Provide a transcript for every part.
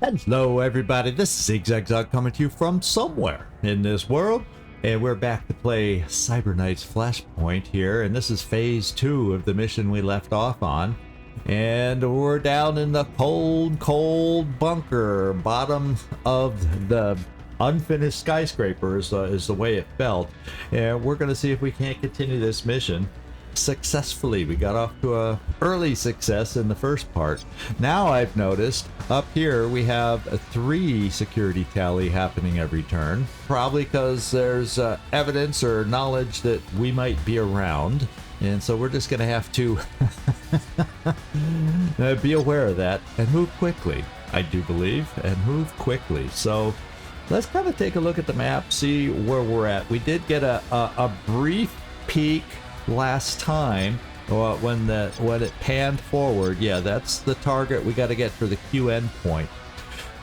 Hello everybody, this is ZigZagZog coming to you from somewhere in this world, and we're back to play Cyber Knight's Flashpoint here, and this is phase 2 of the mission we left off on, and we're down in the cold bunker, bottom of the unfinished skyscraper is the way it felt, and we're going to see if we can't continue this mission successfully. We got off to a early success in the first part. Now I've noticed up here we have a 3 security tally happening every turn, probably because there's evidence or knowledge that we might be around, and so we're just gonna have to be aware of that and move quickly, I do believe, and move quickly. So let's kind of take a look at the map, see where we're at. We did get a brief peek last time when it panned forward. Yeah, that's the target we got to get for the Q endpoint.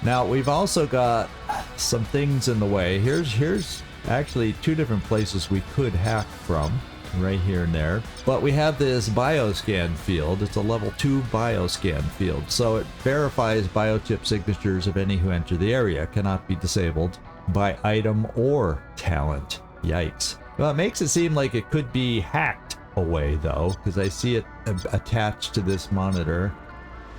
Now we've also got some things in the way. Here's actually 2 different places we could hack from, right here and there, but we have this bioscan field. It's a level 2 bioscan field, so it verifies biochip signatures of any who enter the area. Cannot be disabled by item or talent. Yikes. Well, it makes it seem like it could be hacked away, though, because I see it attached to this monitor.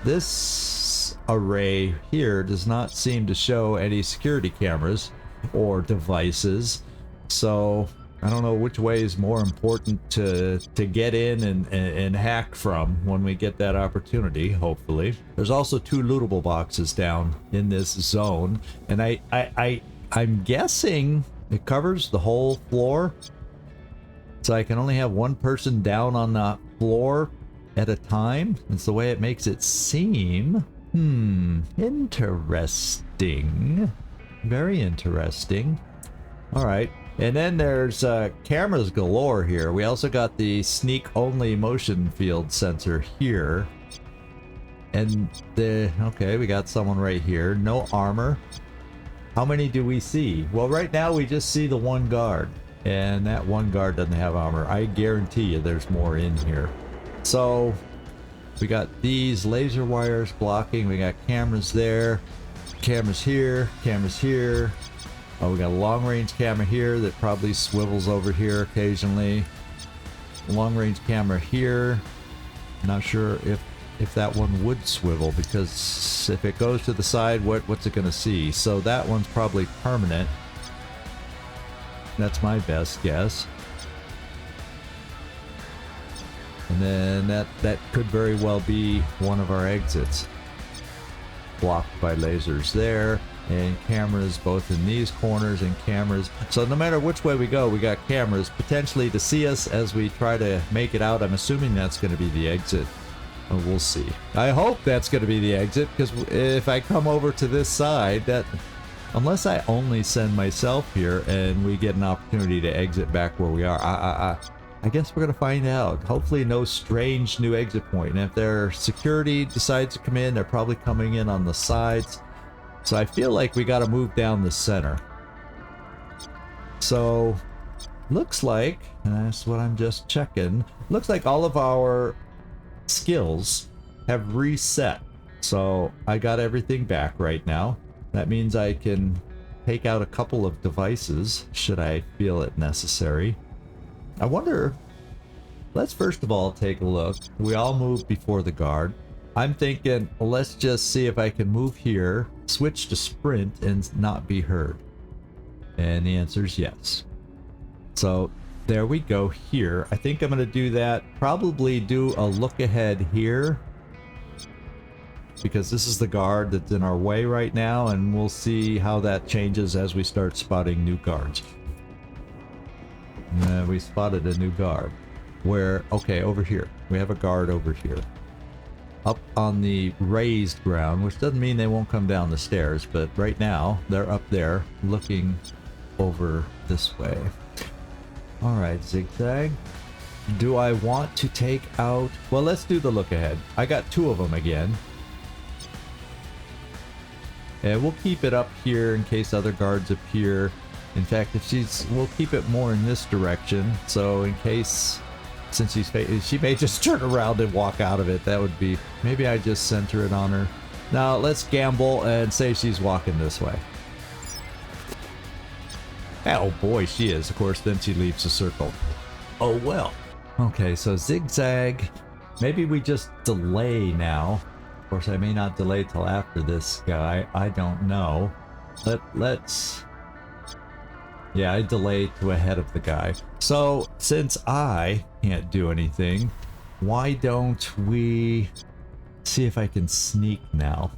This array here does not seem to show any security cameras or devices, so I don't know which way is more important to get in and hack from when we get that opportunity, hopefully. There's also 2 lootable boxes down in this zone, and I'm guessing it covers the whole floor, so I can only have 1 person down on the floor at a time. It's the way it makes it seem. Interesting. Very interesting. Alright, and then there's cameras galore here. We also got the sneak only motion field sensor here. And okay, we got someone right here. No armor. How many do we see? Well, right now we just see the 1 guard, and that 1 guard doesn't have armor. I guarantee you there's more in here. So we got these laser wires blocking. We got cameras there, cameras here, cameras here. Oh, we got a long range camera here that probably swivels over here occasionally. Long range camera here. Not sure if that one would swivel, because if it goes to the side, what's it gonna see? So that one's probably permanent. That's my best guess. And then that could very well be one of our exits. Blocked by lasers there, and cameras both in these corners, and cameras. So no matter which way we go, we got cameras potentially to see us as we try to make it out. I'm assuming that's going to be the exit. We'll see. I hope that's going to be the exit, because if I come over to this side, that unless I only send myself here and we get an opportunity to exit back where we are, I guess we're going to find out. Hopefully no strange new exit point. And if their security decides to come in, they're probably coming in on the sides. So I feel like we got to move down the center. So looks like, and that's what I'm just checking, looks like all of our skills have reset. So I got everything back right now. That means I can take out a couple of devices should I feel it necessary. I wonder, let's first of all take a look. We all moved before the guard. I'm thinking, well, let's just see if I can move here, switch to sprint, and not be heard. And the answer is yes. So there we go here. I think I'm going to do that. Probably do a look ahead here, because this is the guard that's in our way right now, and we'll see how that changes as we start spotting new guards. We spotted a new guard. Where, okay, over here. We have a guard over here. Up on the raised ground, which doesn't mean they won't come down the stairs, but right now they're up there looking over this way. Alright, ZigZag. Do I want to take out... Well, let's do the look ahead. I got 2 of them again. And we'll keep it up here in case other guards appear. In fact, we'll keep it more in this direction. So in case, since she may just turn around and walk out of it. That would be... Maybe I just center it on her. Now let's gamble and say she's walking this way. Oh boy, she is. Of course, then she leaves the circle. Oh well. Okay, so ZigZag. Maybe we just delay now. Of course, I may not delay till after this guy. I don't know. Let's... Yeah, I delay to ahead of the guy. So, since I can't do anything, why don't we see if I can sneak now?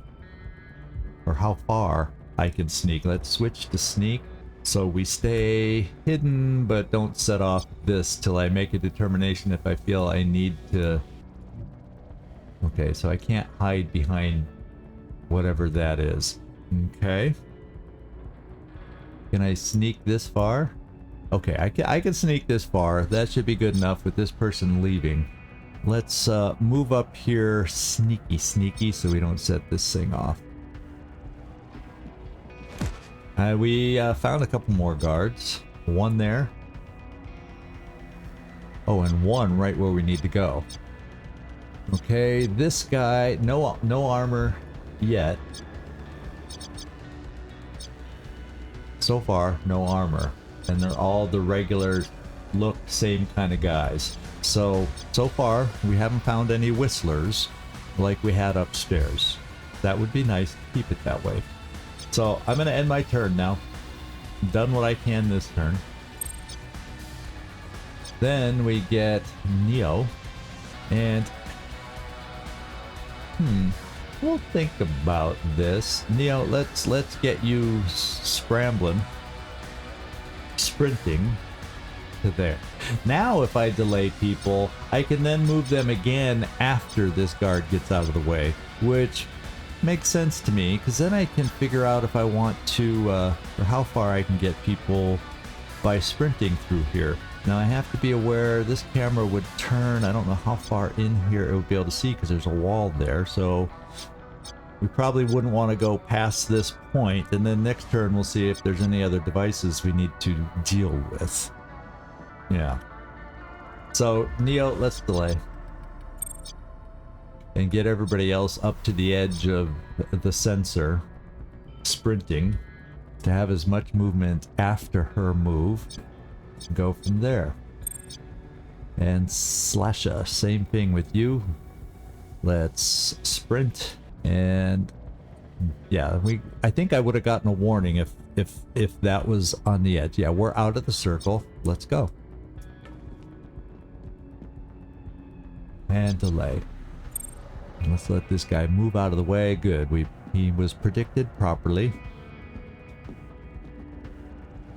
Or how far I can sneak. Let's switch to sneak. So we stay hidden, but don't set off this till I make a determination if I feel I need to... Okay, so I can't hide behind whatever that is. Okay. Can I sneak this far? Okay, I can sneak this far. That should be good enough with this person leaving. Let's move up here sneaky so we don't set this thing off. We found a couple more guards. One there. Oh, and one right where we need to go. Okay, this guy, no armor yet. So far, no armor. And they're all the regular look, same kind of guys. So far, we haven't found any whistlers like we had upstairs. That would be nice to keep it that way. So I'm going to end my turn now. Done what I can this turn. Then we get Neo. And... we'll think about this. Neo, let's get you sprinting to there. Now if I delay people, I can then move them again after this guard gets out of the way, which makes sense to me, because then I can figure out if I want to, or how far I can get people by sprinting through here. Now I have to be aware this camera would turn. I don't know how far in here it would be able to see because there's a wall there, so we probably wouldn't want to go past this point, and then next turn we'll see if there's any other devices we need to deal with. Yeah. So Neo, let's delay. And get everybody else up to the edge of the sensor, sprinting, to have as much movement after her move. Go from there. And Slasha, same thing with you. Let's sprint. And yeah, I think I would have gotten a warning if that was on the edge. Yeah, we're out of the circle. Let's go. And delay. Let's let this guy move out of the way. Good. He was predicted properly.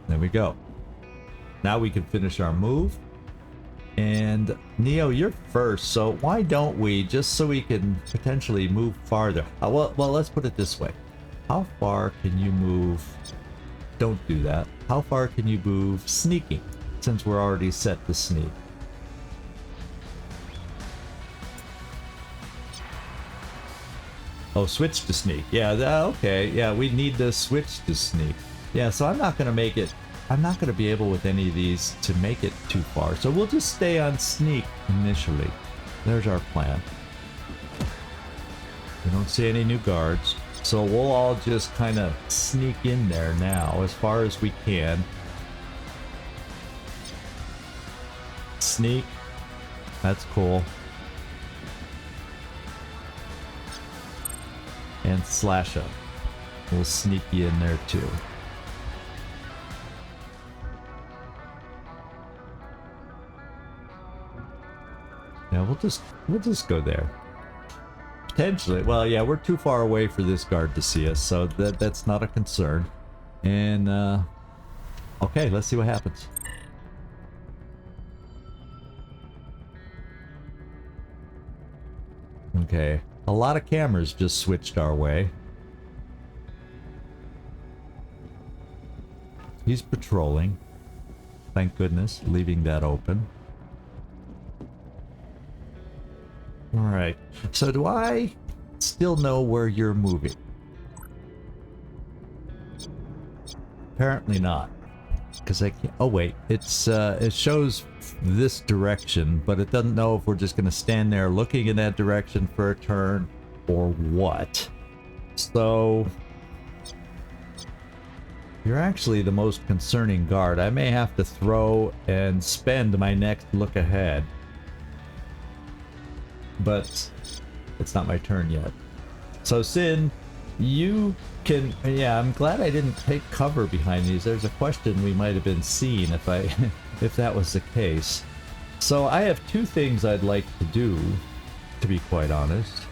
There we go. Now we can finish our move. And Neo, you're first, so why don't we, just so we can potentially move farther. Well, let's put it this way. How far can you move? Don't do that. How far can you move sneaking, since we're already set to sneak? Oh, switch to sneak. Yeah, okay. Yeah, we need to switch to sneak. Yeah, so I'm not going to make it... I'm not going to be able with any of these to make it too far. So we'll just stay on sneak initially. There's our plan. We don't see any new guards. So we'll all just kind of sneak in there now as far as we can. Sneak. That's cool. And Slasha. We'll sneak you in there too. Yeah, we'll just go there. Potentially. Well, yeah, we're too far away for this guard to see us, so that's not a concern. And okay, let's see what happens. Okay. A lot of cameras just switched our way. He's patrolling. Thank goodness, leaving that open. Alright, so do I still know where you're moving? Apparently not. Because I can't... Oh wait, it shows this direction, but it doesn't know if we're just going to stand there looking in that direction for a turn or what. So you're actually the most concerning guard. I may have to throw and spend my next look ahead. But it's not my turn yet. So Sin, you can, yeah, I'm glad I didn't take cover behind these. There's a question we might have been seen if I if that was the case. So I have two things I'd like to do, to be quite honest.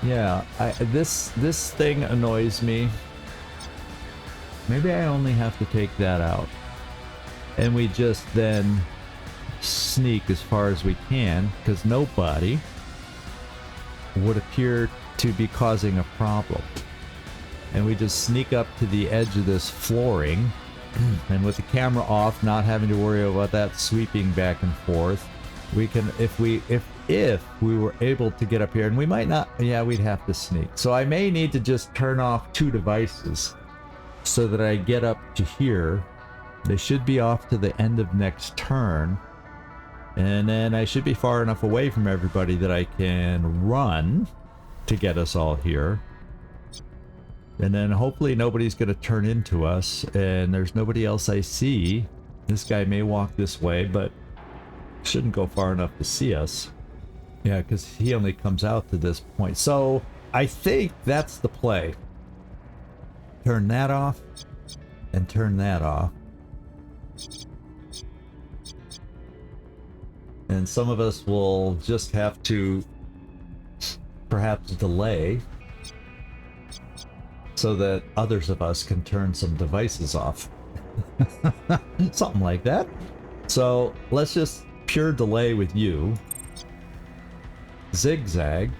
Yeah, this thing annoys me. Maybe I only have to take that out. And we just then sneak as far as we can, because nobody would appear to be causing a problem. And we just sneak up to the edge of this flooring, and with the camera off, not having to worry about that sweeping back and forth, we can, if we were able to get up here, and we might not, yeah, we'd have to sneak. So I may need to just turn off two devices so that I get up to here. They should be off to the end of next turn, and then I should be far enough away from everybody that I can run to get us all here. And then hopefully nobody's going to turn into us, and there's nobody else I see. This guy may walk this way, but shouldn't go far enough to see us. Yeah, because he only comes out to this point. So I think that's the play. Turn that off and turn that off. And some of us will just have to perhaps delay so that others of us can turn some devices off. Something like that. So let's just pure delay with you. ZigZag.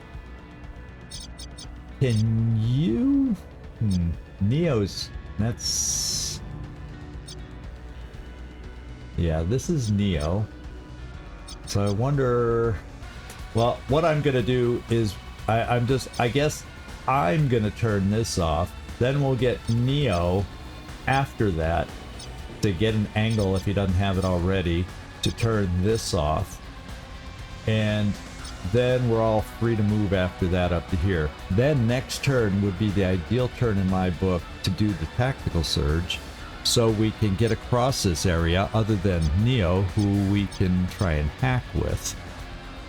Can you... Neo's... That's... Yeah, this is Neo. So I wonder... Well, what I'm gonna do is... I guess I'm gonna turn this off. Then we'll get Neo after that to get an angle, if he doesn't have it already, to turn this off. And then we're all free to move after that up to here. Then next turn would be the ideal turn in my book to do the tactical surge, so we can get across this area other than Neo, who we can try and hack with.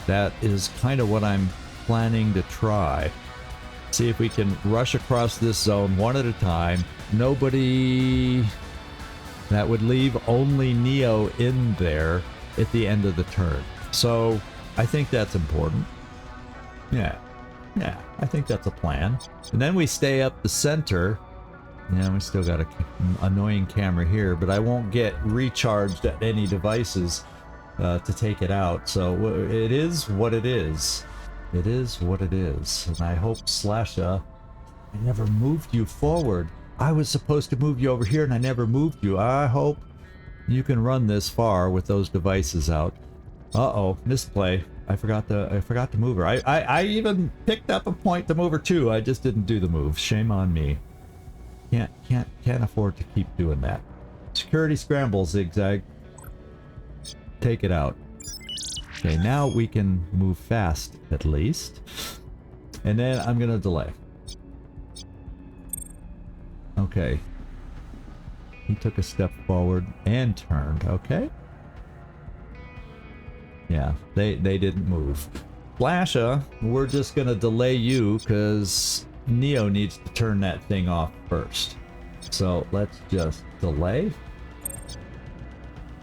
That is kind of what I'm planning to try. See if we can rush across this zone one at a time. Nobody... That would leave only Neo in there at the end of the turn. So I think that's important. Yeah, I think that's a plan. And then we stay up the center. Yeah, we still got an annoying camera here, but I won't get recharged at any devices to take it out. So it is what it is. It is what it is. And I hope Slasha, I never moved you forward. I was supposed to move you over here and I never moved you. I hope you can run this far with those devices out. Uh-oh, misplay. I forgot to move her. I even picked up a point to move her too. I just didn't do the move. Shame on me. Can't afford to keep doing that. Security scramble, ZigZag. Take it out. Okay, now we can move fast at least. And then I'm gonna delay. Okay. He took a step forward and turned. Okay. Yeah, they didn't move. Flasha, we're just gonna delay you because Neo needs to turn that thing off first. So let's just delay.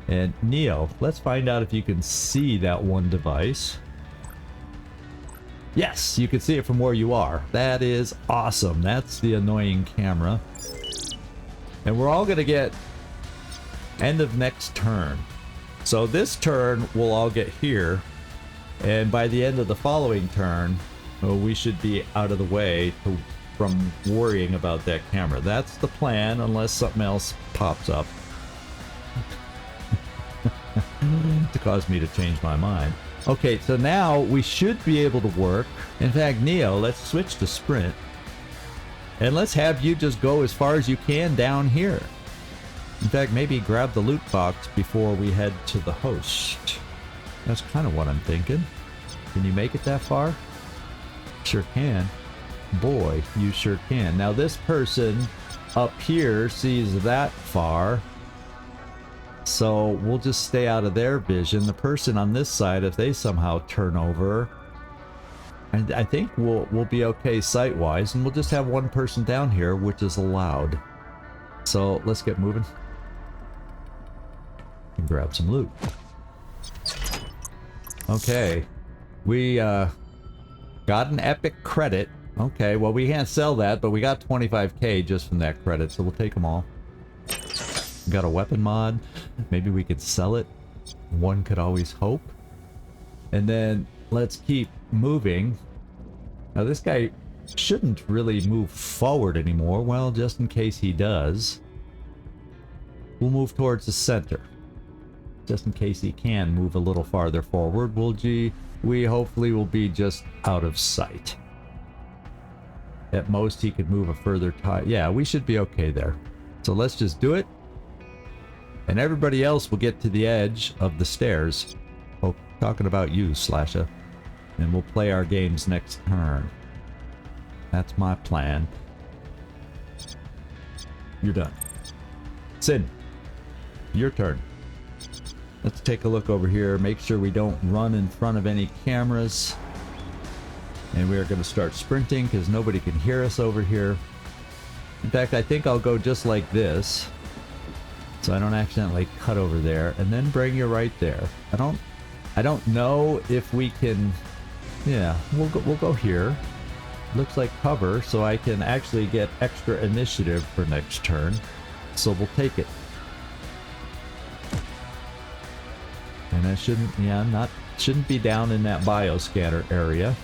And Neo, let's find out if you can see that one device. Yes, you can see it from where you are. That is awesome. That's the annoying camera. And we're all gonna get end of next turn. So this turn we'll all get here, and by the end of the following turn, we should be out of the way from worrying about that camera. That's the plan, unless something else pops up to cause me to change my mind. Okay, so now we should be able to work. In fact, Neo, let's switch to sprint. And let's have you just go as far as you can down here. In fact, maybe grab the loot box before we head to the host. That's kind of what I'm thinking. Can you make it that far? Sure can. Boy, you sure can. Now this person up here sees that far, so we'll just stay out of their vision. The person on this side, if they somehow turn over, and I think we'll be okay sight-wise, and we'll just have one person down here, which is allowed. So let's get moving and grab some loot. Okay, we got an epic credit. Okay, well we can't sell that, but we got 25k just from that credit, so we'll take them all. We got a weapon mod. Maybe we could sell it. One could always hope. And then let's keep moving. Now this guy shouldn't really move forward anymore. Well, just in case he does, we'll move towards the center. Just in case he can move a little farther forward, we hopefully will be just out of sight. At most, he could move a further time. Yeah, we should be okay there. So let's just do it. And everybody else will get to the edge of the stairs. Oh, talking about you, Slasha. And we'll play our games next turn. That's my plan. You're done. Sin, your turn. Let's take a look over here. Make sure we don't run in front of any cameras. And we are going to start sprinting because nobody can hear us over here. In fact, I think I'll go just like this, so I don't accidentally cut over there, and then bring you right there. I don't know if we can. Yeah, we'll go here. Looks like cover, so I can actually get extra initiative for next turn. So we'll take it. And I shouldn't be down in that bioscanner area.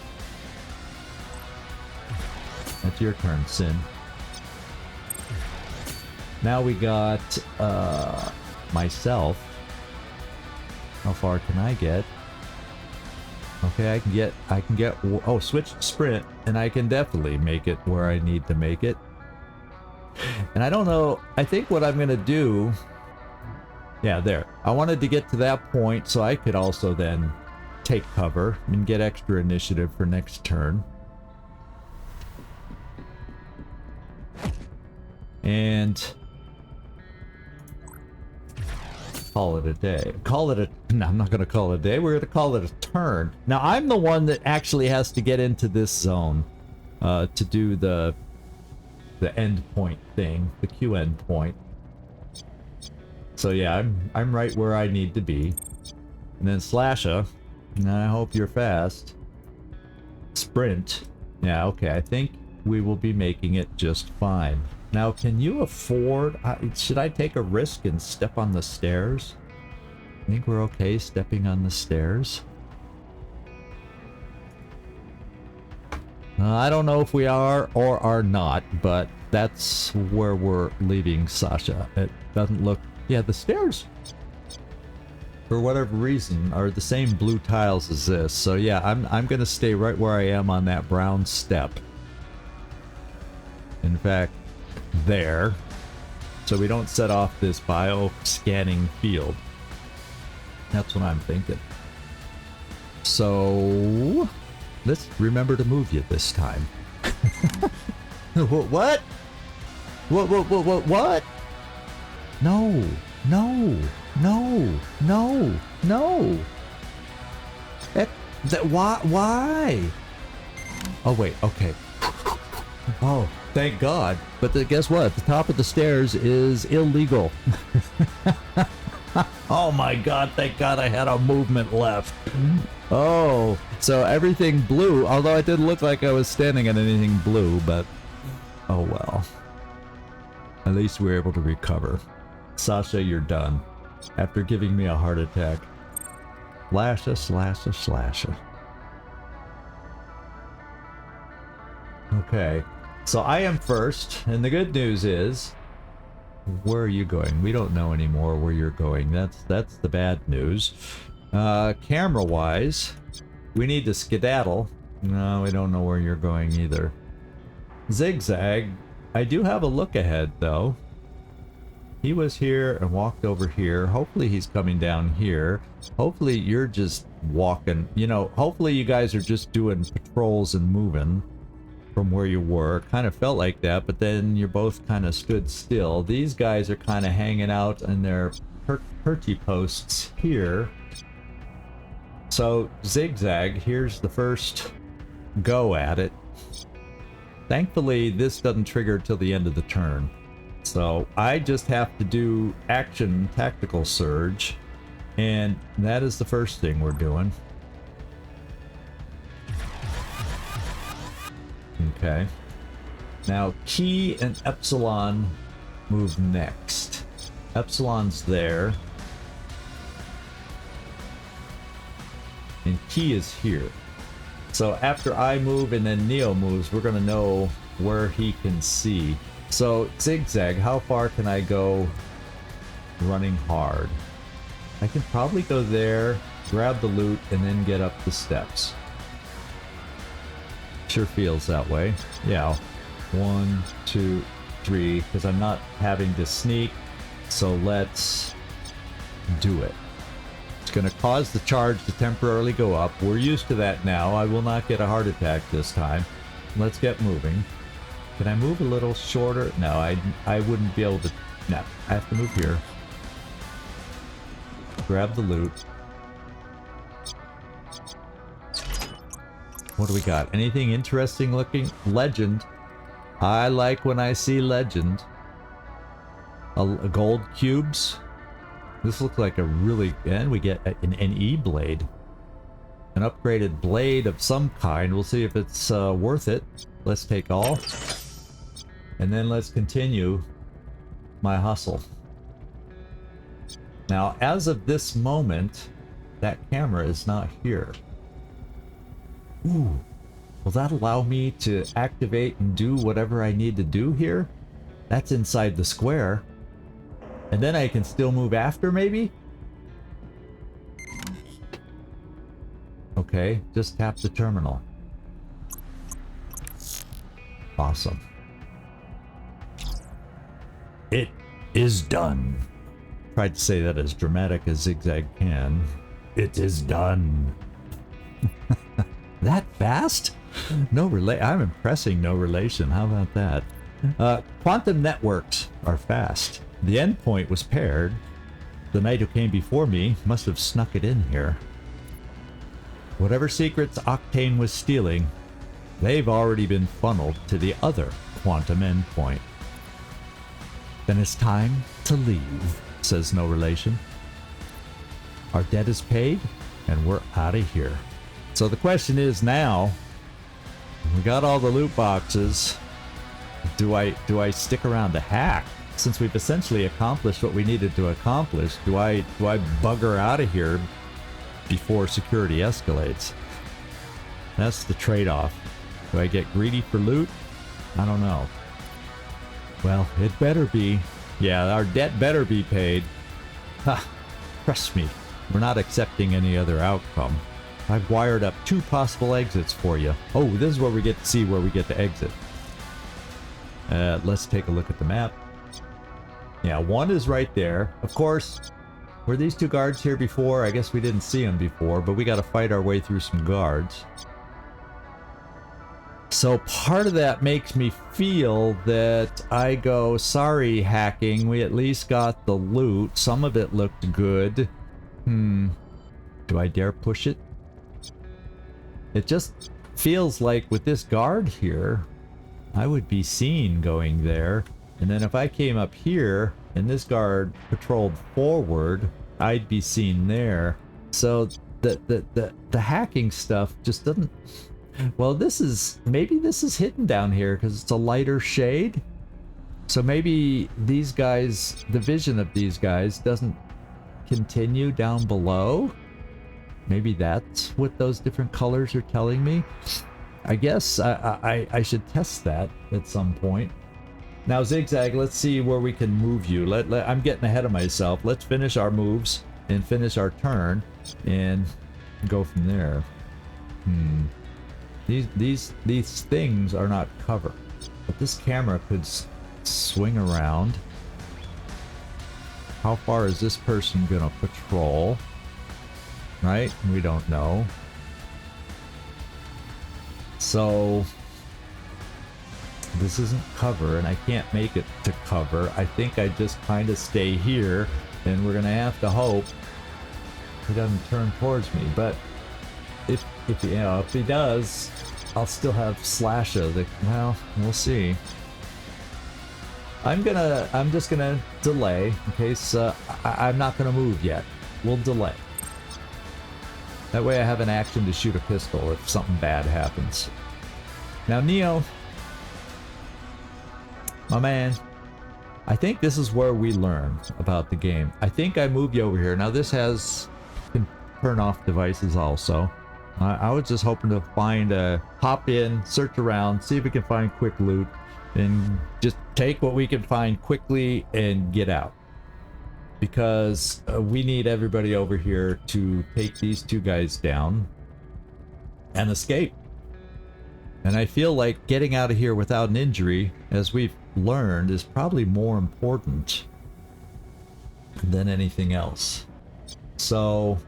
That's your turn, Sin. Now we got myself. How far can I get? Okay, I can get oh, switch sprint, and I can definitely make it where I need to make it. And I don't know, I think what I'm gonna do, yeah, there. I wanted to get to that point so I could also then take cover and get extra initiative for next turn. And call it a day. No, I'm not going to call it a day. We're going to call it a turn. Now, I'm the one that actually has to get into this zone to do the end point thing, the Q end point. So yeah, I'm right where I need to be. And then Slasha, and I hope you're fast. Sprint. Yeah, okay, I think we will be making it just fine. Now, can you afford... should I take a risk and step on the stairs? I think we're okay stepping on the stairs. I don't know if we are or are not, but that's where we're leaving Sasha. It doesn't look... Yeah, the stairs, for whatever reason, are the same blue tiles as this. So yeah, I'm going to stay right where I am on that brown step. In fact... there, so we don't set off this bio-scanning field. That's what I'm thinking. So let's remember to move you this time. What? What? No. Why? Oh wait, okay. Oh, thank God. But guess what? The top of the stairs is illegal. Oh my God, thank God I had a movement left. Oh, so everything blue, although it didn't look like I was standing on anything blue, but oh well. At least we were able to recover. Sasha, you're done. After giving me a heart attack. Slasha. Okay. So I am first, and the good news is, where are you going? We don't know anymore where you're going. That's the bad news. Camera-wise, we need to skedaddle. No, we don't know where you're going either. ZigZag, I do have a look ahead, though. He was here and walked over here. Hopefully he's coming down here. Hopefully you're just walking. You know, hopefully you guys are just doing patrols and moving from where you were. Kind of felt like that, but then you both kind of stood still. These guys are kind of hanging out in their perchy posts here. So ZigZag, here's the first go at it. Thankfully, this doesn't trigger till the end of the turn. So I just have to do action tactical surge, and that is the first thing we're doing. Okay. Now Key and Epsilon move next. Epsilon's there. And Key is here. So after I move and then Neo moves, we're going to know where he can see. So ZigZag, how far can I go running hard? I can probably go there, grab the loot, and then get up the steps. Sure feels that way. Yeah. 1, 2, 3, because I'm not having to sneak. So let's do it. It's going to cause the charge to temporarily go up. We're used to that now. I will not get a heart attack this time. Let's get moving. Can I move a little shorter? No, I wouldn't be able to. No, I have to move here. Grab the loot. What do we got? Anything interesting looking? Legend. I like when I see legend. A gold cubes. This looks like a really... And we get an NE blade. An upgraded blade of some kind. We'll see if it's worth it. Let's take all. And then let's continue my hustle. Now, as of this moment, that camera is not here. Ooh. Will that allow me to activate and do whatever I need to do here? That's inside the square. And then I can still move after, maybe? Okay, just tap the terminal. Awesome. It is done. Tried to say that as dramatic as ZigZag can. It is done. That fast? I'm impressing no relation. How about that? Quantum networks are fast. The endpoint was paired. The knight who came before me must have snuck it in here. Whatever secrets Octane was stealing, they've already been funneled to the other quantum endpoint. Then it's time to leave, says no relation. Our debt is paid, and we're out of here. So the question is now, we got all the loot boxes. Do I stick around to hack? Since we've essentially accomplished what we needed to accomplish, do I bugger out of here before security escalates? That's the trade-off. Do I get greedy for loot? I don't know. Well, it better be. Yeah, our debt better be paid. Ha! Trust me, we're not accepting any other outcome. I've wired up 2 possible exits for you. Oh, this is where we get to see where we get to exit. Let's take a look at the map. Yeah, 1 is right there. Of course, were these 2 guards here before? I guess we didn't see them before, but we got to fight our way through some guards. So part of that makes me feel that I go, sorry, hacking, we at least got the loot. Some of it looked good. Do I dare push it? It just feels like with this guard here, I would be seen going there. And then if I came up here and this guard patrolled forward, I'd be seen there. So the hacking stuff just doesn't... Well, maybe this is hidden down here because it's a lighter shade. So maybe these guys, the vision of these guys doesn't continue down below. Maybe that's what those different colors are telling me. I guess I should test that at some point. Now, ZigZag, let's see where we can move you. I'm getting ahead of myself. Let's finish our moves and finish our turn and go from there. These things are not cover, but this camera could swing around. how far is this person gonna patrol? Right? We don't know. So this isn't cover, and I can't make it to cover. I think I just kind of stay here, and we're gonna have to hope he doesn't turn towards me. But if he does, I'll still have Slasha. Well, we'll see. I'm just gonna delay in case I'm not gonna move yet. We'll delay. That way I have an action to shoot a pistol if something bad happens. Now, Neo, my man, I think this is where we learn about the game. I think I moved you over here. Now this can turn off devices also. I was just hoping to find hop in, search around, see if we can find quick loot, and just take what we can find quickly and get out. Because we need everybody over here to take these two guys down and escape. And I feel like getting out of here without an injury, as we've learned, is probably more important than anything else. So,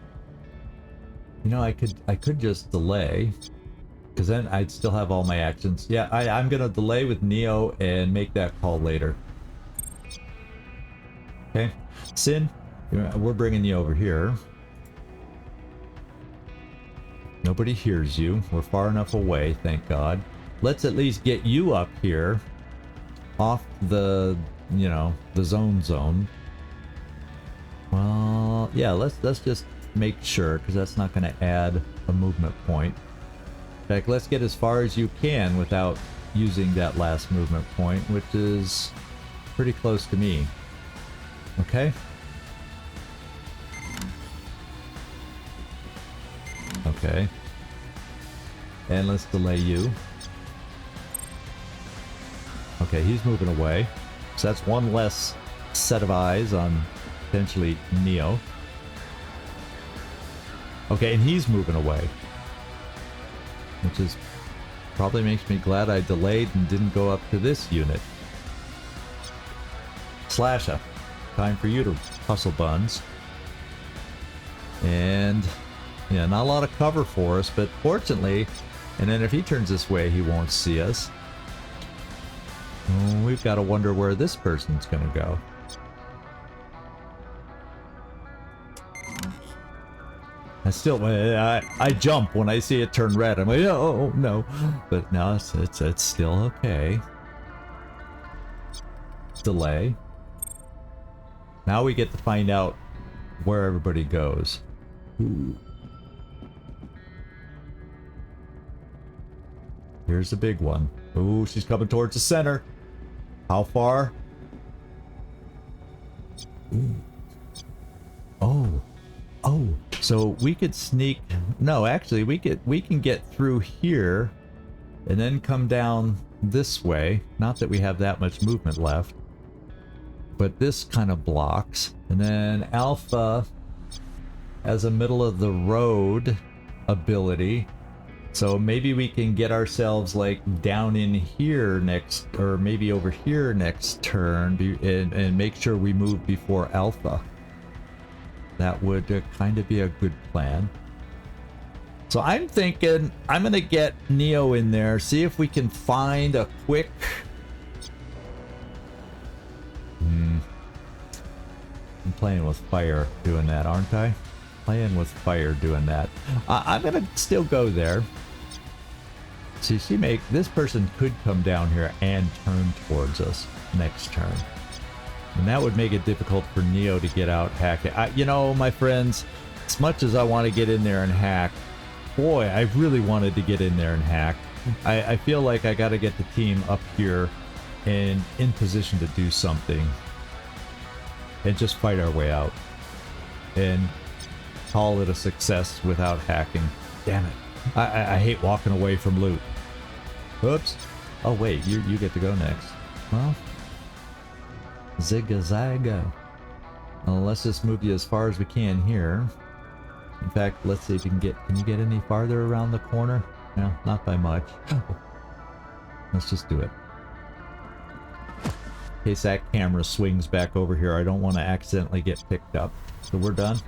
you know, I could just delay, because then I'd still have all my actions. Yeah, I'm gonna delay with Neo and make that call later. Okay, Sin, we're bringing you over here. Nobody hears you. We're far enough away, thank God. Let's at least get you up here, off the, you know, the zone. Well, yeah, let's just make sure, because that's not going to add a movement point. In fact, let's get as far as you can without using that last movement point, which is pretty close to me. Okay? Okay. And let's delay you. Okay, he's moving away. So that's one less set of eyes on potentially Neo. Okay, and he's moving away. Which is probably makes me glad I delayed and didn't go up to this unit. Slasha, time for you to hustle buns. And yeah, not a lot of cover for us, but fortunately, and then if he turns this way, he won't see us. Oh, we've got to wonder where this person's going to go. I jump when I see it turn red. I'm like, oh no, but no, it's still okay. Delay. Now we get to find out where everybody goes. Ooh. Here's the big one. Ooh, she's coming towards the center. How far? Ooh. Oh, so we could sneak. No, actually, we can get through here and then come down this way. Not that we have that much movement left, but this kind of blocks. And then Alpha has a middle of the road ability. So maybe we can get ourselves like down in here next, or maybe over here next turn, and make sure we move before Alpha. That would kind of be a good plan. So I'm thinking I'm going to get Neo in there, see if we can find a quick... I'm playing with fire doing that, aren't I? Playing with fire doing that. I'm going to still go there. See, this person could come down here and turn towards us next turn. And that would make it difficult for Neo to get out hacking. You know, my friends, as much as I want to get in there and hack, boy, I really wanted to get in there and hack. I feel like I got to get the team up here and in position to do something. And just fight our way out. And call it a success without hacking. Damn it. I hate walking away from loot. Oops. Oh, wait, you get to go next. Well... ZigZag. Well, let's just move you as far as we can here. In fact, let's see if you can get... Can you get any farther around the corner? No, not by much. Let's just do it. case that camera swings back over here. I don't want to accidentally get picked up. So we're done.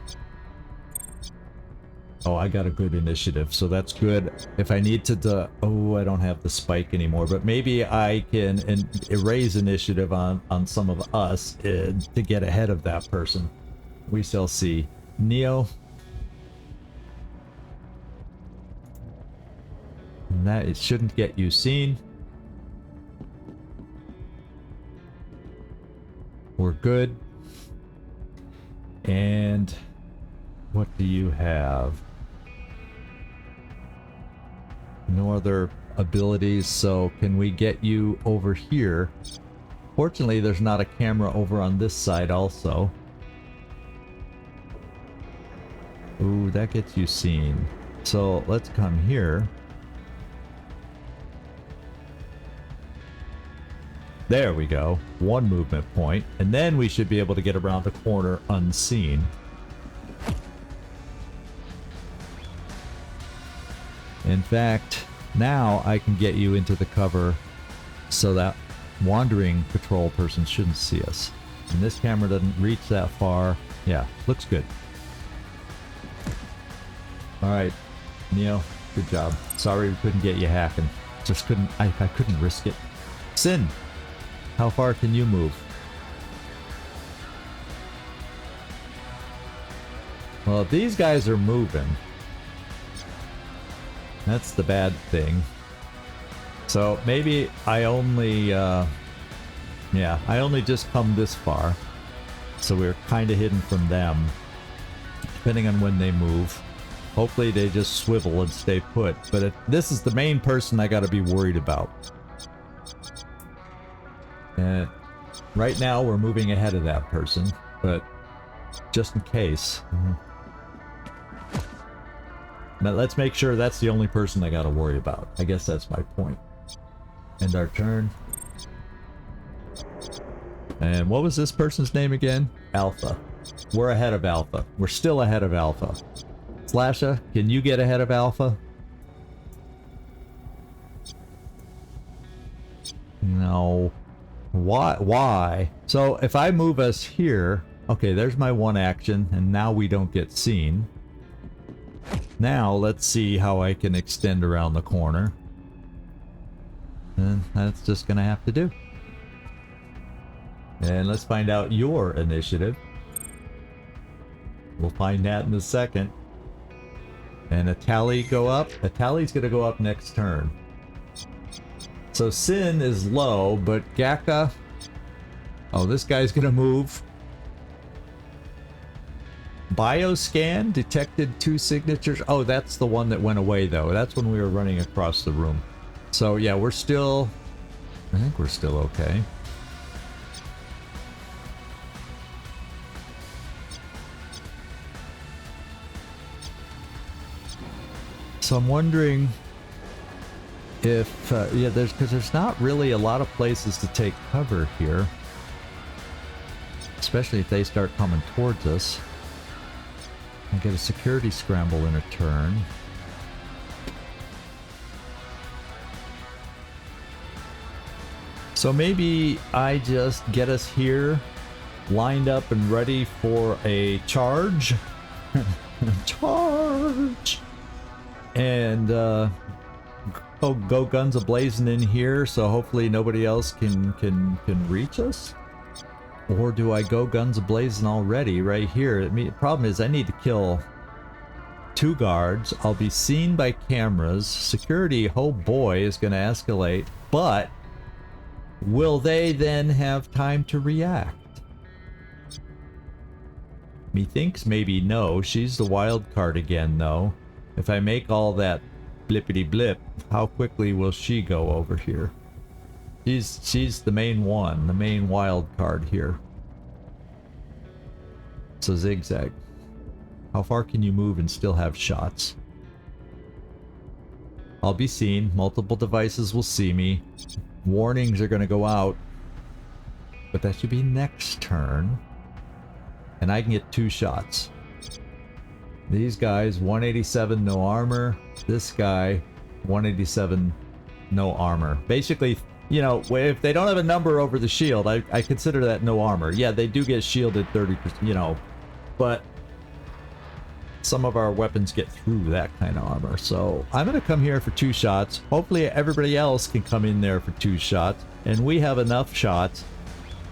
Oh, I got a good initiative, so that's good. If I need to, oh, I don't have the spike anymore, but maybe I can erase initiative on some of us to get ahead of that person. We shall see. Neo. And that it shouldn't get you seen. We're good. And what do you have? No other abilities, so can we get you over here? Fortunately, there's not a camera over on this side also. Ooh, that gets you seen. So let's come here. There we go. One movement point, and then we should be able to get around the corner unseen. In fact, now I can get you into the cover so that wandering patrol person shouldn't see us. And this camera doesn't reach that far. Yeah, looks good. Alright, Neo, good job. Sorry we couldn't get you hacking. Just couldn't, I couldn't risk it. Sin, how far can you move? Well, these guys are moving. That's the bad thing. So maybe I only, yeah, I only just come this far. So we're kind of hidden from them. Depending on when they move. Hopefully they just swivel and stay put. But this is the main person I got to be worried about. And right now we're moving ahead of that person. But just in case. Now let's make sure that's the only person I gotta worry about. I guess that's my point. End our turn. And what was this person's name again? Alpha. We're ahead of Alpha. We're still ahead of Alpha. Slasha, can you get ahead of Alpha? No. Why? So if I move us here, okay, there's my one action, and now we don't get seen. Now, let's see how I can extend around the corner. And that's just gonna have to do. And let's find out your initiative. We'll find that in a second. And a tally go up. A tally's gonna go up next turn. So Sin is low, but Gaka... Oh, this guy's gonna move. Bioscan detected 2 signatures. Oh, that's the one that went away though. That's when we were running across the room. So yeah, we're still... I think we're still okay. So I'm wondering if... yeah, because there's not really a lot of places to take cover here. Especially if they start coming towards us. I get a security scramble in a turn. So maybe I just get us here, lined up and ready for a charge. Charge! And go guns a-blazing in here, so hopefully nobody else can reach us. Or do I go guns a-blazing already right here? The problem is I need to kill 2 guards. I'll be seen by cameras. Security, oh boy, is going to escalate. But will they then have time to react? Methinks maybe no. She's the wild card again, though. If I make all that blippity blip, how quickly will she go over here? She's the main one, the main wild card here. So ZigZag. How far can you move and still have shots? I'll be seen. Multiple devices will see me. Warnings are going to go out. But that should be next turn. And I can get 2 shots. These guys, 187 no armor. This guy, 187 no armor. Basically, you know, if they don't have a number over the shield, I consider that no armor. Yeah, they do get shielded 30%, you know, but some of our weapons get through that kind of armor. So I'm going to come here for 2 shots. Hopefully everybody else can come in there for 2 shots, and we have enough shots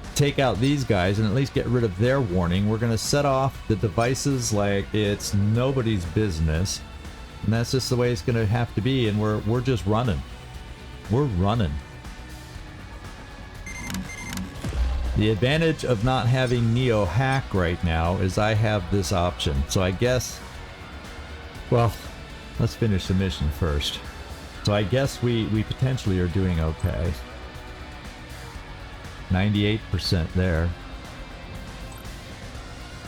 to take out these guys and at least get rid of their warning. We're going to set off the devices like it's nobody's business, and that's just the way it's going to have to be. And we're just running. We're running. The advantage of not having Neo hack right now is I have this option. So I guess, well, let's finish the mission first. So I guess we potentially are doing okay. 98% there.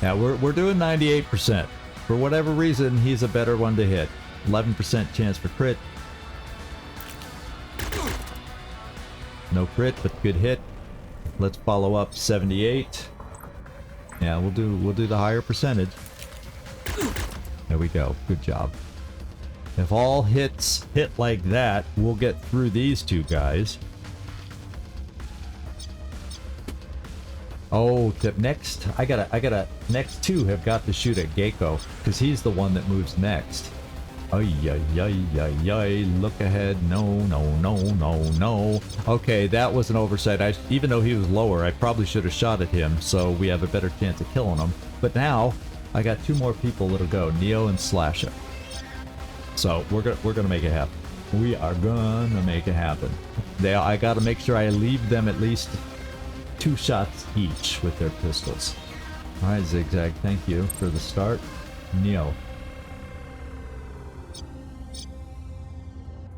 Yeah, we're doing 98%. For whatever reason, he's a better one to hit. 11% chance for crit. No crit, but good hit. Let's follow up 78. Yeah, we'll do the higher percentage. There we go. Good job. If all hits hit like that, we'll get through these 2 guys. Oh, next I gotta next 2 have got to shoot at Gecko, because he's the one that moves next. Ay, ay, ay, ay, ay, look ahead. No, no, no, no, no. Okay, that was an oversight. Even though he was lower, I probably should have shot at him, so we have a better chance of killing him. But now, I got 2 more people that'll go, Neo and Slasha. So, we're gonna make it happen. We are gonna make it happen. I gotta make sure I leave them at least 2 shots each with their pistols. Alright, ZigZag, thank you for the start. Neo.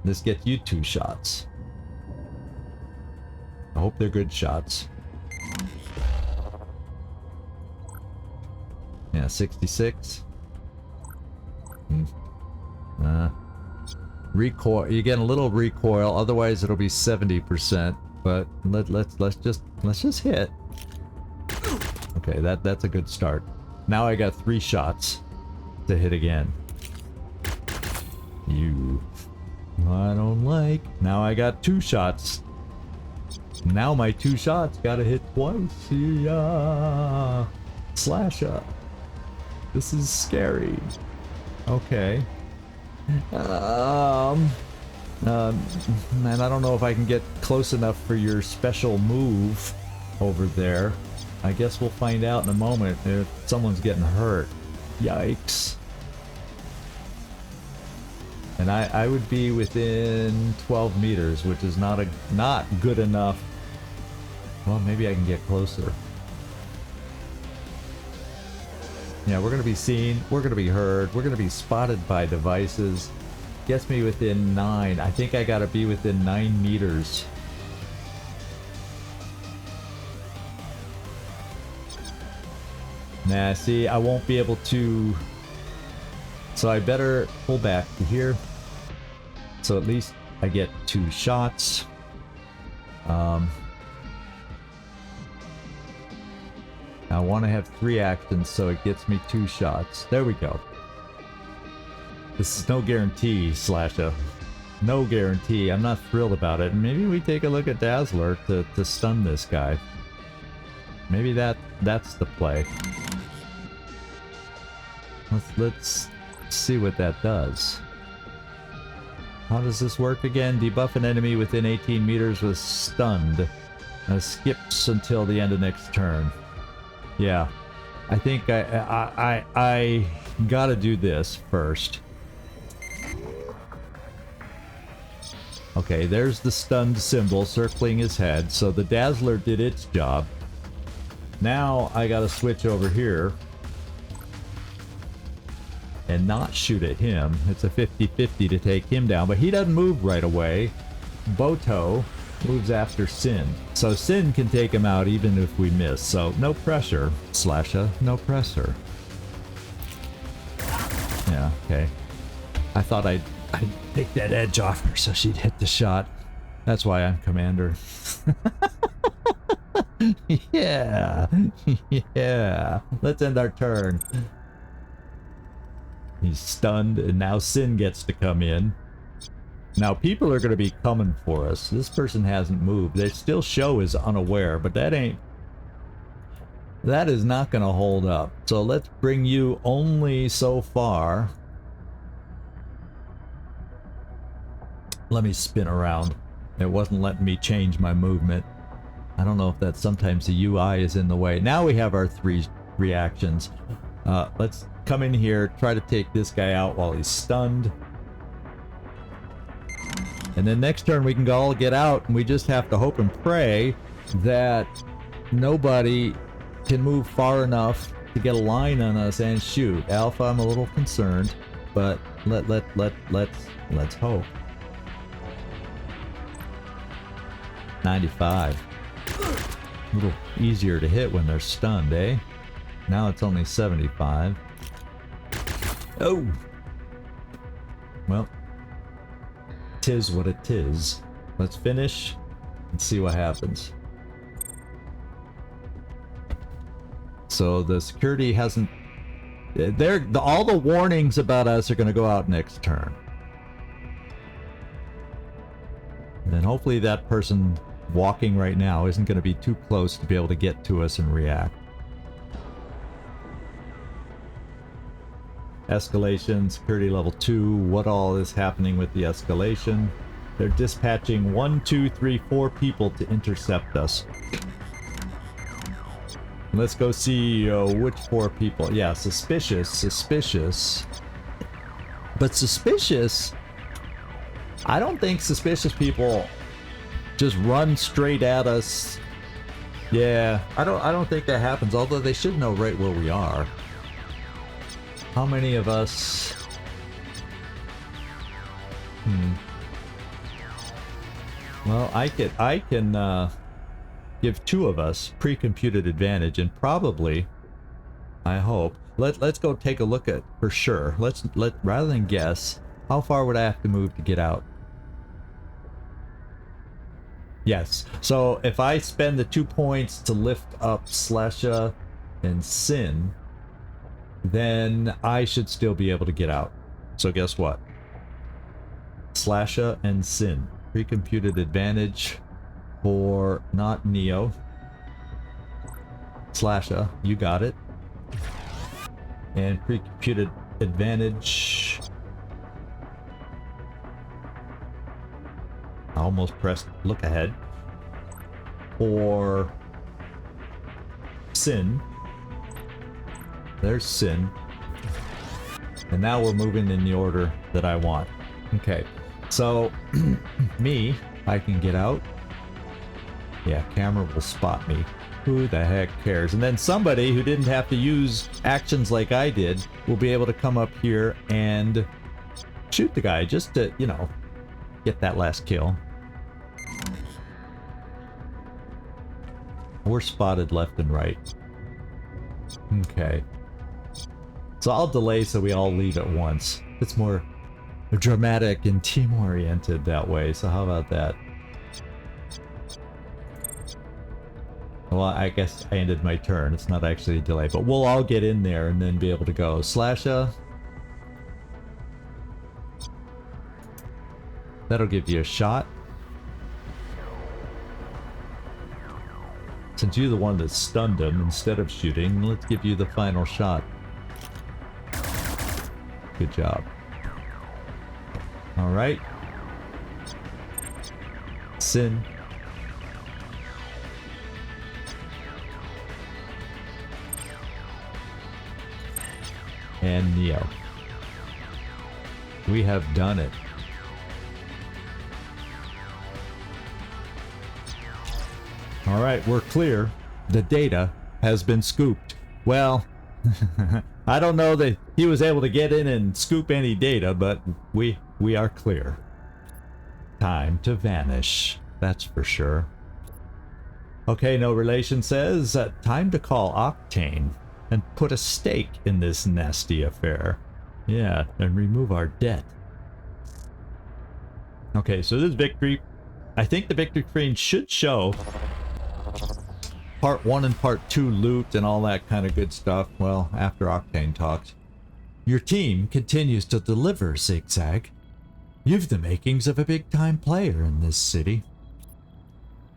This gets you 2 shots. I hope they're good shots. Yeah, 66. Recoil. You get a little recoil. Otherwise, it'll be 70%. But let's just hit. Okay, that's a good start. Now I got 3 shots to hit again. You. I don't like. Now I got 2 shots. Now my 2 shots gotta hit twice. Yeah. Slasha. This is scary. Okay. Man, I don't know if I can get close enough for your special move over there. I guess we'll find out in a moment if someone's getting hurt. Yikes. And I would be within 12 meters, which is not good enough. Well, maybe I can get closer. Yeah, we're going to be seen. We're going to be heard. We're going to be spotted by devices. Gets me within 9. I think I got to be within 9 meters. Nah, see, I won't be able to... So I better pull back to here. So at least I get 2 shots. I want to have 3 actions, so it gets me 2 shots. There we go. This is no guarantee, Slasha. No guarantee. I'm not thrilled about it. Maybe we take a look at Dazzler to stun this guy. Maybe that's the play. Let's see what that does. How does this work again? Debuff an enemy within 18 meters with stunned. Skips until the end of next turn. Yeah, I think I gotta do this first. Okay, there's the stunned symbol circling his head, so the Dazzler did its job. Now I gotta switch over here and not shoot at him. It's a 50-50 to take him down, but he doesn't move right away. Boto moves after Sin, so Sin can take him out even if we miss, so no pressure, Slasha, no pressure. Yeah, okay. I thought I'd take that edge off her so she'd hit the shot. That's why I'm commander. Yeah, yeah. Let's end our turn. He's stunned, and now Sin gets to come in. Now, people are going to be coming for us. This person hasn't moved. They still show as unaware, but that is not going to hold up. So let's bring you only so far. Let me spin around. It wasn't letting me change my movement. I don't know if that's sometimes the UI is in the way. Now we have our 3 reactions. Let's come in here, try to take this guy out while he's stunned. And then next turn we can all get out, and we just have to hope and pray that nobody can move far enough to get a line on us and shoot. Alpha, I'm a little concerned, but let's hope. 95. A little easier to hit when they're stunned, eh? Now it's only 75. Oh! Well, 'tis what it is. Let's finish and see what happens. So the security hasn't... all the warnings about us are going to go out next turn. And then hopefully that person walking right now isn't going to be too close to be able to get to us and react. Escalation, security level 2. What all is happening with the escalation? They're dispatching 1, 2, 3, 4 people to intercept us. Let's go see which 4 people. Yeah, suspicious. But suspicious... I don't think suspicious people just run straight at us. Yeah, I don't think that happens, although they should know right where we are. How many of us... Well, I can give 2 of us pre-computed advantage, and probably, I hope, let's go take a look at for sure. Rather than guess, how far would I have to move to get out? Yes. So if I spend the 2 points to lift up Slasha and Sin, then I should still be able to get out. So guess what? Slasha and Sin. Pre-computed advantage for not Neo. Slasha, you got it. And pre-computed advantage... I almost pressed look ahead. Or Sin. There's Sin. And now we're moving in the order that I want. Okay. So, me, I can get out. Yeah, camera will spot me. Who the heck cares? And then somebody who didn't have to use actions like I did will be able to come up here and shoot the guy just to, you know, get that last kill. We're spotted left and right. Okay. So I'll delay so we all leave at once. It's more dramatic and team-oriented that way, so how about that? Well, I guess I ended my turn. It's not actually a delay, but we'll all get in there and then be able to go. Slasha. That'll give you a shot. Since you're the one that stunned him instead of shooting, let's give you the final shot. Good job. Alright. Sin. And Neo. We have done it. Alright, we're clear. The data has been scooped. Well, I don't know that he was able to get in and scoop any data, but we are clear. Time to vanish. That's for sure. Okay, No Relation says, time to call Octane and put a stake in this nasty affair. Yeah, and remove our debt. Okay, so this victory, I think the victory screen should show Part 1 and Part 2 loot and all that kind of good stuff. Well, after Octane talks. Your team continues to deliver, ZigZag. You've the makings of a big-time player in this city.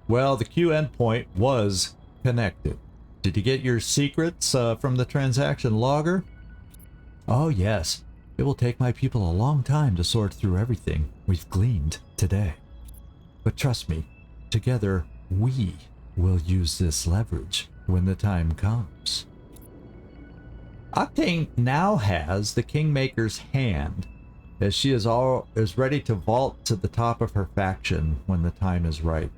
Well, the Q endpoint was connected. Did you get your secrets from the transaction logger? Oh yes. It will take my people a long time to sort through everything we've gleaned today. But trust me, together we will use this leverage when the time comes. Octane now has the Kingmaker's hand, as she is ready to vault to the top of her faction when the time is right.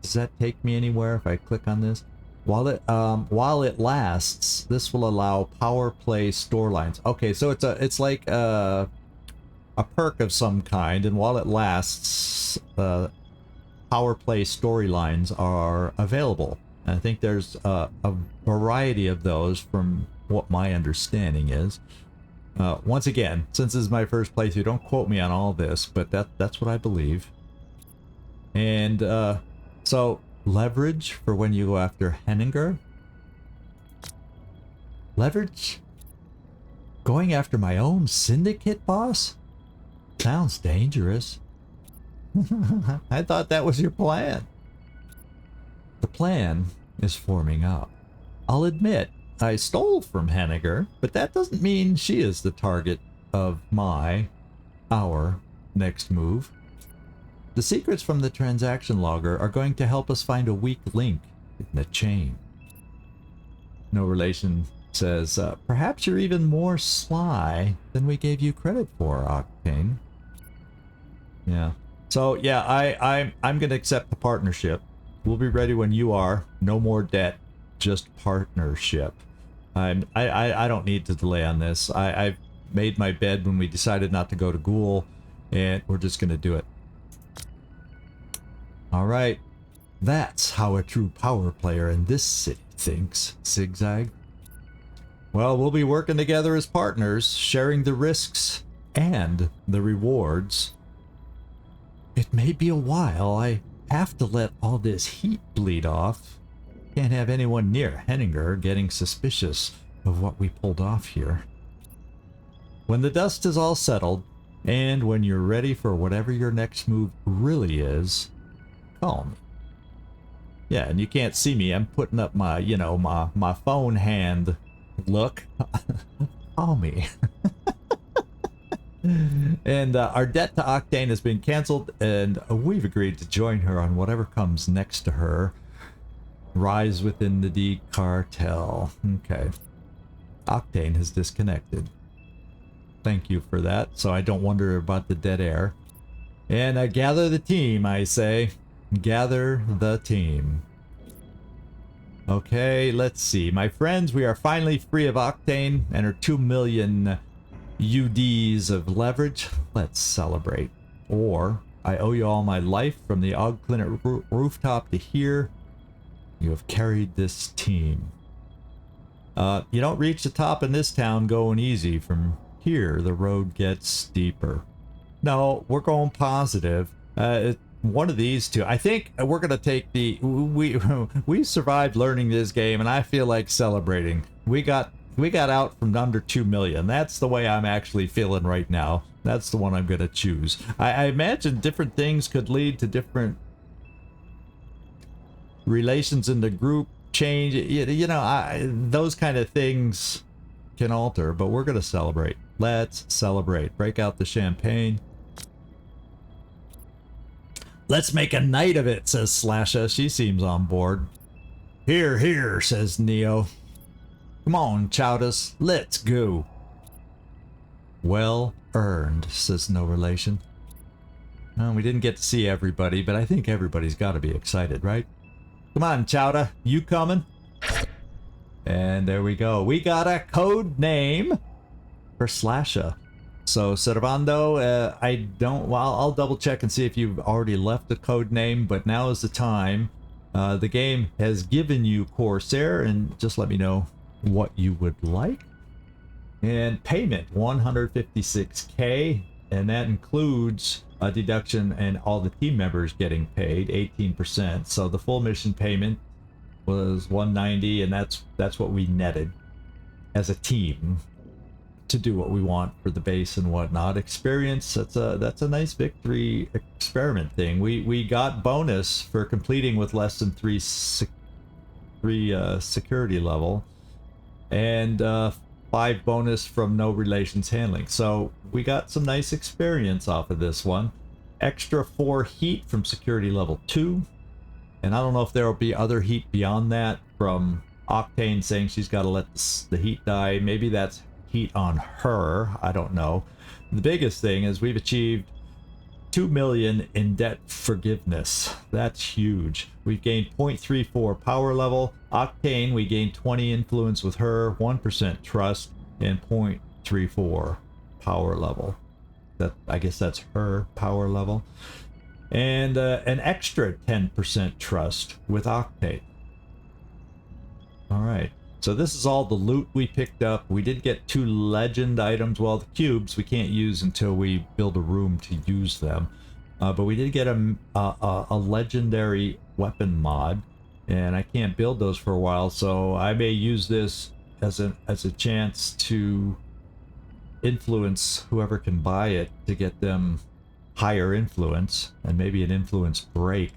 Does that take me anywhere if I click on this? While it lasts, this will allow power play storylines. Okay, so it's like a perk of some kind, and while it lasts, power play storylines are available. And I think there's a variety of those from what my understanding is. Once again, since this is my first playthrough, don't quote me on all this, but that's what I believe. And so leverage for when you go after Henninger. Leverage? Going after my own syndicate boss? Sounds dangerous. I thought that was your plan. The plan is forming up. I'll admit, I stole from Henninger, but that doesn't mean she is the target of our next move. The secrets from the transaction logger are going to help us find a weak link in the chain. No Relation says, perhaps you're even more sly than we gave you credit for, Octane. Yeah. So yeah, I'm gonna accept the partnership. We'll be ready when you are. No more debt, just partnership. I don't need to delay on this. I've made my bed when we decided not to go to Ghoul, and we're just gonna do it. All right, that's how a true power player in this city thinks, ZigZag. Well, we'll be working together as partners, sharing the risks and the rewards. It may be a while. I have to let all this heat bleed off. Can't have anyone near Henninger getting suspicious of what we pulled off here. When the dust is all settled, and when you're ready for whatever your next move really is, call me. Yeah, and you can't see me. I'm putting up my, you know, my phone hand look. Call me. And our debt to Octane has been canceled, and we've agreed to join her on whatever comes next to her. Rise within the D cartel. Okay. Octane has disconnected. Thank you for that, so I don't wonder about the dead air. And gather the team, I say. Gather the team. Okay, let's see. My friends, we are finally free of Octane and her 2 million UDs of leverage. Let's celebrate. Or, I owe you all my life from the Og Clinic rooftop to here. You have carried this team. You don't reach the top in this town going easy. From here, the road gets steeper. No, we're going positive. One of these two. I think we're gonna take the. We survived learning this game, and I feel like celebrating. We got out from under 2 million. That's the way I'm actually feeling right now. That's the one I'm gonna choose. I imagine different things could lead to different relations in the group change. You know, those kind of things can alter, but we're gonna celebrate. Let's celebrate. Break out the champagne. Let's make a night of it, says Slasha. She seems on board. Here, here, says Neo. Come on, Chowdas, let's go. Well earned, says No Relation. Well, we didn't get to see everybody, but I think everybody's got to be excited, right? Come on, Chowda, you coming? And there we go. We got a code name for Slasha. So, Servando, I don't... Well, I'll double check and see if you've already left the code name, but now is the time. The game has given you Corsair, and just let me know what you would like. And payment, 156K, and that includes a deduction and all the team members getting paid, 18%. So the full mission payment was 190, and that's what we netted as a team. to do what we want for the base and whatnot. Experience, that's a nice victory experiment thing. We got bonus for completing with less than three security level, and 5 bonus from no relations handling. So we got some nice experience off of this one. Extra 4 heat from security level 2, and I don't know if there will be other heat beyond that from Octane saying she's got to let the heat die. Maybe that's heat on her, I don't know. The biggest thing is we've achieved 2 million in debt forgiveness. That's huge. We've gained 0.34 power level. Octane, we gained 20 influence with her, 1% trust, and 0.34 power level. That, I guess that's her power level. And an extra 10% trust with Octane. All right. So this is all the loot we picked up. We did get 2 legend items. Well, the cubes we can't use until we build a room to use them. But we did get a legendary weapon mod, and I can't build those for a while. So I may use this as a chance to influence whoever can buy it to get them higher influence, and maybe an influence break.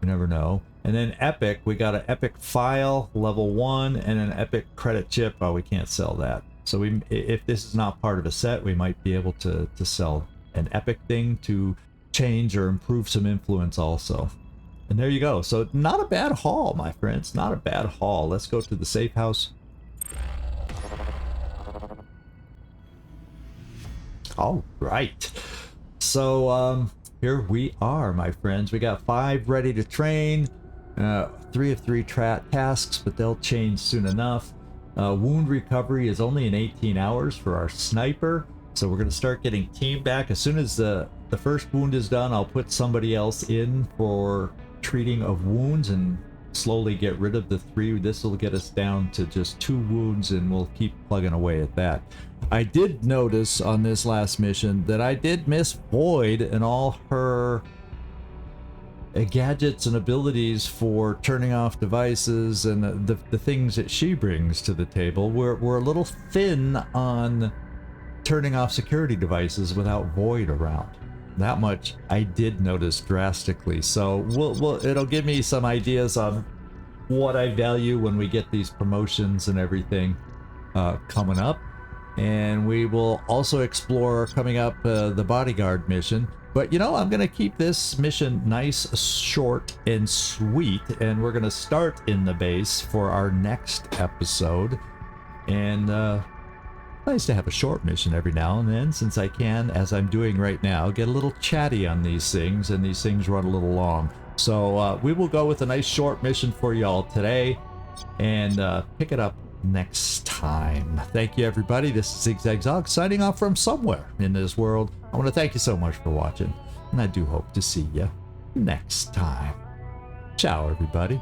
You never know. And then epic, we got an epic file level 1 and an epic credit chip. Oh, we can't sell that. So if this is not part of a set, we might be able to sell an epic thing to change or improve some influence also. And there you go. So not a bad haul, my friends. Not a bad haul. Let's go to the safe house. All right. So here we are, my friends. We got 5 ready to train. 3 of 3 tasks, but they'll change soon enough. Wound recovery is only in 18 hours for our sniper, so we're going to start getting team back. As soon as the first wound is done, I'll put somebody else in for treating of wounds and slowly get rid of the 3. This will get us down to just 2 wounds, and we'll keep plugging away at that. I did notice on this last mission that I did miss Void and all her gadgets and abilities for turning off devices and the things that she brings to the table. We're a little thin on turning off security devices without Void around. That much I did notice drastically. So it'll give me some ideas on what I value when we get these promotions and everything coming up. And we will also explore coming up the bodyguard mission. But you know, I'm going to keep this mission nice, short, and sweet. And we're going to start in the base for our next episode. And nice to have a short mission every now and then, since I can, as I'm doing right now, get a little chatty on these things, and these things run a little long. So we will go with a nice short mission for y'all today, and pick it up next time. Thank you, everybody. This is ZigZagZog signing off from somewhere in this world. I want to thank you so much for watching, and I do hope to see you next time. Ciao, everybody.